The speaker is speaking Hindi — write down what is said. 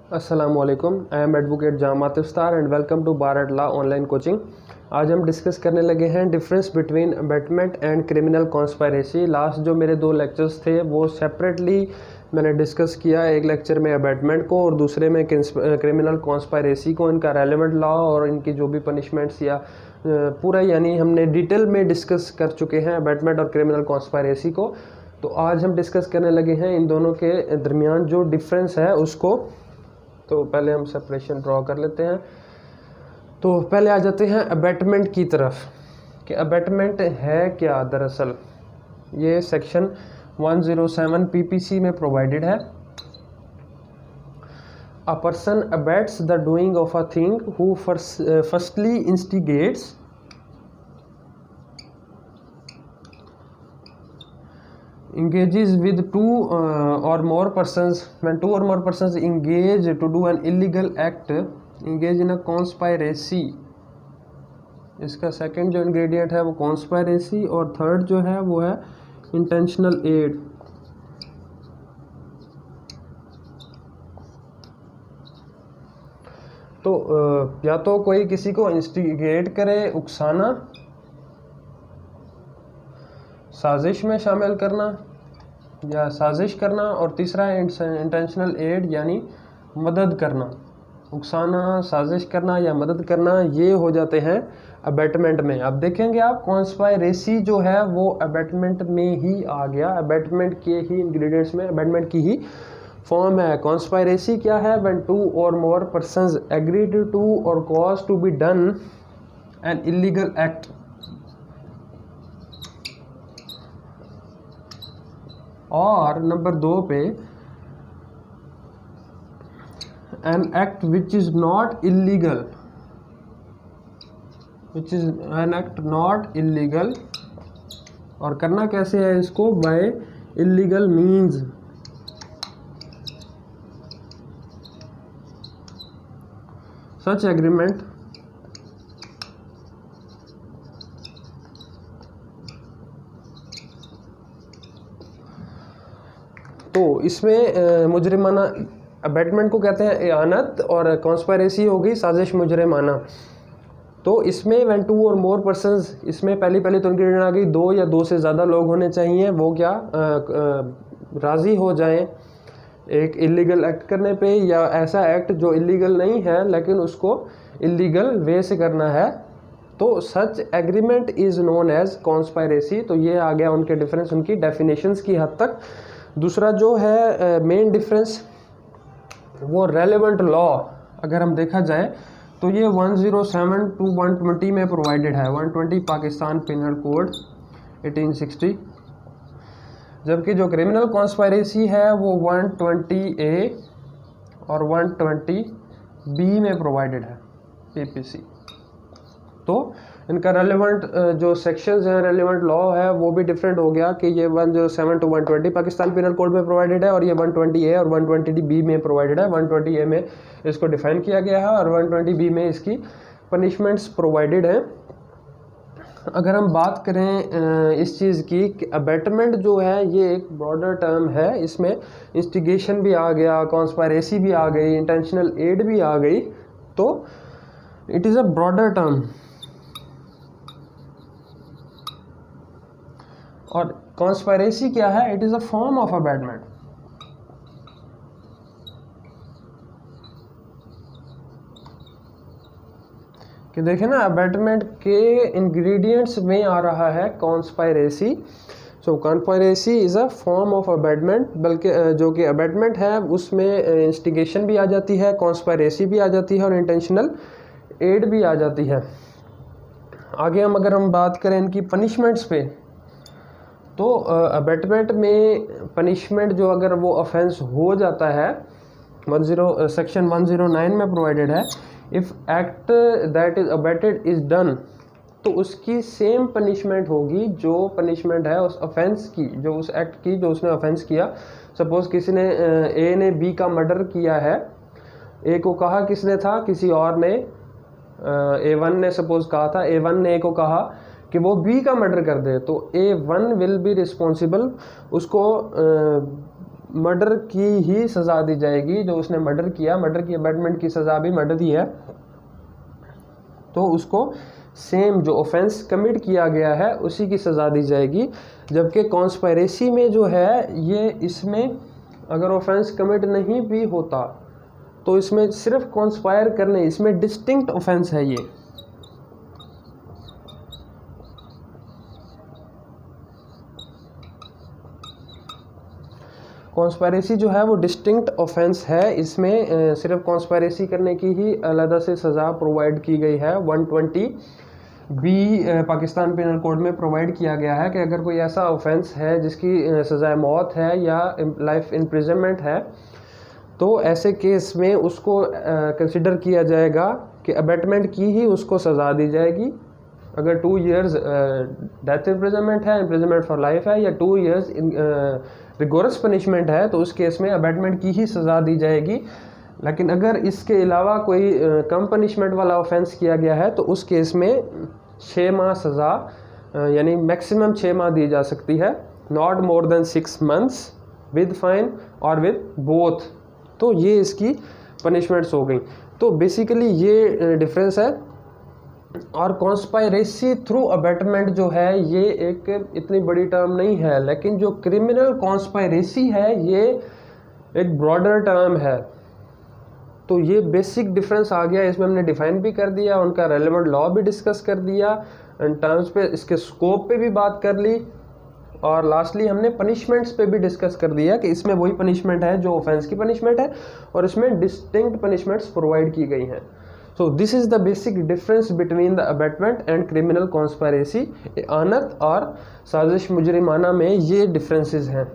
अस्सलामुअलैकुम, I am advocate Jamat Iftar and welcome to bar law online coaching. आज हम डिस्कस करने लगे हैं difference between abetment and criminal conspiracy. Last जो मेरे दो लेक्चर्स थे वो सेपरेटली मैंने डिस्कस किया, एक लेक्चर में अबैटमेंट को और दूसरे में क्रिमिनल कॉन्स्पायरेसी को, इनका रेलेवेंट लॉ और इनकी जो भी पनिशमेंट्स या पूरा यानी हमने डिटेल में डिस्कस कर चुके हैं अबैटमेंट और क्रिमिनल कॉन्स्पायरेसी को। तो आज हम डिस्कस करने लगे हैं इन दोनों के दरमियान जो डिफरेंस है उसको। तो पहले हम सेपरेशन ड्रॉ कर लेते हैं। तो पहले आ जाते हैं अबैटमेंट की तरफ कि अबैटमेंट है क्या। दरअसल ये सेक्शन 107 पीपीसी में प्रोवाइडेड है। A person abets the doing of a thing who firstly instigates engages with two or more persons. When two or more persons engage to do an illegal act, engage in a conspiracy, इसका सेकंड जो इंग्रेडिएंट है वो कॉन्स्पायरेसी और थर्ड जो है वो है इंटेंशनल एड। तो या तो कोई किसी को इंस्टिगेट करे, उकसाना, साजिश में शामिल करना या साजिश करना, और तीसरा है इंटेंशनल एड यानी मदद करना। उकसाना, साजिश करना या मदद करना ये हो जाते हैं अबैटमेंट में। अब देखेंगे आप कॉन्स्पायरेसी जो है वो अबैटमेंट में ही आ गया, अबैटमेंट के ही इंग्रेडिएंट्स में अबैटमेंट की ही फॉर्म है। कॉन्स्पायरेसी क्या है? When two or more persons agreed to or cause to be done an illegal act. और नंबर 2 पे an act which is not illegal, which is an act not illegal. और करना कैसे है इसको? By illegal means. Such agreement तो इसमें मुजरिमाना अबैटमेंट को कहते हैं एआनत और कॉन्स्पायरेसी हो गई साजिश मुजरिमाना। तो इसमें when two or more persons, इसमें पहली तो इंग्रेडिएंट आ गई, 2 या 2 से ज़्यादा लोग होने चाहिए। वो क्या राज़ी हो जाएं एक इलीगल एक्ट करने पे, या ऐसा एक्ट जो इलीगल नहीं है लेकिन उसको इलीगल वे से करना है। तो such agreement is known as conspiracy. तो ये आ गया उनके डिफरेंस, उनकी डेफिनेशंस की हद तक। दूसरा जो है मेन डिफरेंस वो रेलेवेंट लॉ अगर हम देखा जाए तो ये 107 to 120 में प्रोवाइडेड है। 120 पाकिस्तान पिनल कोड 1860, जबकि जो क्रिमिनल कॉन्स्पायरेसी है वो 120A और 120B में प्रोवाइडेड है पीपीसी। तो इनका रेलेवेंट जो सेक्शंस हैं, रेलेवेंट लॉ है वो भी डिफरेंट हो गया कि ये 107 to 120 पाकिस्तान पिनल कोड में प्रोवाइडेड है और ये 120A और 120B में प्रोवाइडेड है। 120A में इसको डिफाइन किया गया है और 120B में इसकी पनिशमेंट्स प्रोवाइडेड हैं। अगर हम बात करें इस चीज़ की कि अबैटमेंट जो है ये एक ब्रॉडर टर्म है, इसमें इंस्टिगेशन भी आ गया, कॉन्स्पायरेसी भी आ गई, इंटेंशनल एड भी आ गई। तो it is a broader term. और कॉन्स्पायरेसी क्या है? It is a form of abatement. कि देखें ना, अबैटमेंट के इंग्रेडिएंट्स में आ रहा है conspiracy. So conspiracy is a form of abatement, बल्कि जो कि अबैटमेंट है उसमें इंस्टिगेशन भी आ जाती है, कॉन्स्पायरेसी भी आ जाती है और इंटेंशनल एड भी आ जाती है। आगे अगर हम बात करें इनकी पनिशमेंट्स पे, तो अबैटमेंट में पनिशमेंट जो अगर वो ऑफेंस हो जाता है सेक्शन 109 में प्रोवाइडेड है, if act that is abetted is done, तो उसकी सेम पनिशमेंट होगी जो पनिशमेंट है उस ऑफेंस की, जो उस एक्ट की जो उसने ऑफेंस किया। सपोज किसी ने ए ने बी का मर्डर किया है, ए को कहा किसने था? किसी और ने, A1 ने सपोज कहा था, A1 ने ए को कहा कि वो बी का मर्डर कर दे, तो A1 विल बी रिस्पॉन्सिबल उसको मर्डर की ही सज़ा दी जाएगी। जो उसने मर्डर किया, मर्डर की अबैटमेंट की सज़ा भी मर्डर ही है, तो उसको सेम जो ऑफेंस कमिट किया गया है उसी की सज़ा दी जाएगी। जबकि कॉन्स्पायरेसी में जो है ये, इसमें अगर ऑफेंस कमिट नहीं भी होता तो इसमें सिर्फ कॉन्स्पायर करने, इसमें डिस्टिंक्ट ऑफेंस है ये। कॉन्स्पायरेसी जो है वो डिस्टिंक्ट ऑफेंस है, इसमें सिर्फ कॉन्स्पायरेसी करने की ही अलग से सज़ा प्रोवाइड की गई है। 120 बी पाकिस्तान पेनल कोड में प्रोवाइड किया गया है कि अगर कोई ऐसा ऑफेंस है जिसकी सज़ाए मौत है या लाइफ इम्प्रिजनमेंट है, तो ऐसे केस में उसको कंसिडर किया जाएगा कि अबैटमेंट की ही उसको सज़ा दी जाएगी। अगर 2 इयर्स डेथ इम्प्रिजनमेंट है, इम्प्रिजनमेंट फॉर लाइफ है, या 2 इयर्स रिगोरस पनिशमेंट है, तो उस केस में अबैटमेंट की ही सज़ा दी जाएगी। लेकिन अगर इसके अलावा कोई कम पनिशमेंट वाला ऑफेंस किया गया है तो उस केस में 6 माह सज़ा यानी मैक्सिमम 6 माह दी जा सकती है, not more than 6 months with fine और विद बोथ। तो ये इसकी पनिशमेंट्स हो गई। तो बेसिकली ये डिफरेंस है। और कॉन्स्पायरेसी थ्रू अबैटमेंट जो है ये एक इतनी बड़ी टर्म नहीं है, लेकिन जो क्रिमिनल कॉन्स्पायरेसी है ये एक ब्रॉडर टर्म है। तो ये बेसिक डिफरेंस आ गया, इसमें हमने डिफाइन भी कर दिया, उनका रेलेवेंट लॉ भी डिस्कस कर दिया, इन टर्म्स पे, इसके स्कोप पे भी बात कर ली, और लास्टली हमने पनिशमेंट्स पे भी डिस्कस कर दिया कि इसमें वही पनिशमेंट है जो ऑफेंस की पनिशमेंट है और इसमें डिस्टिंक्ट पनिशमेंट्स प्रोवाइड की गई हैं। So this is the basic difference between the abetment and criminal conspiracy. आनत और साजिश मुजरिमाना में ये डिफरेंसेस हैं।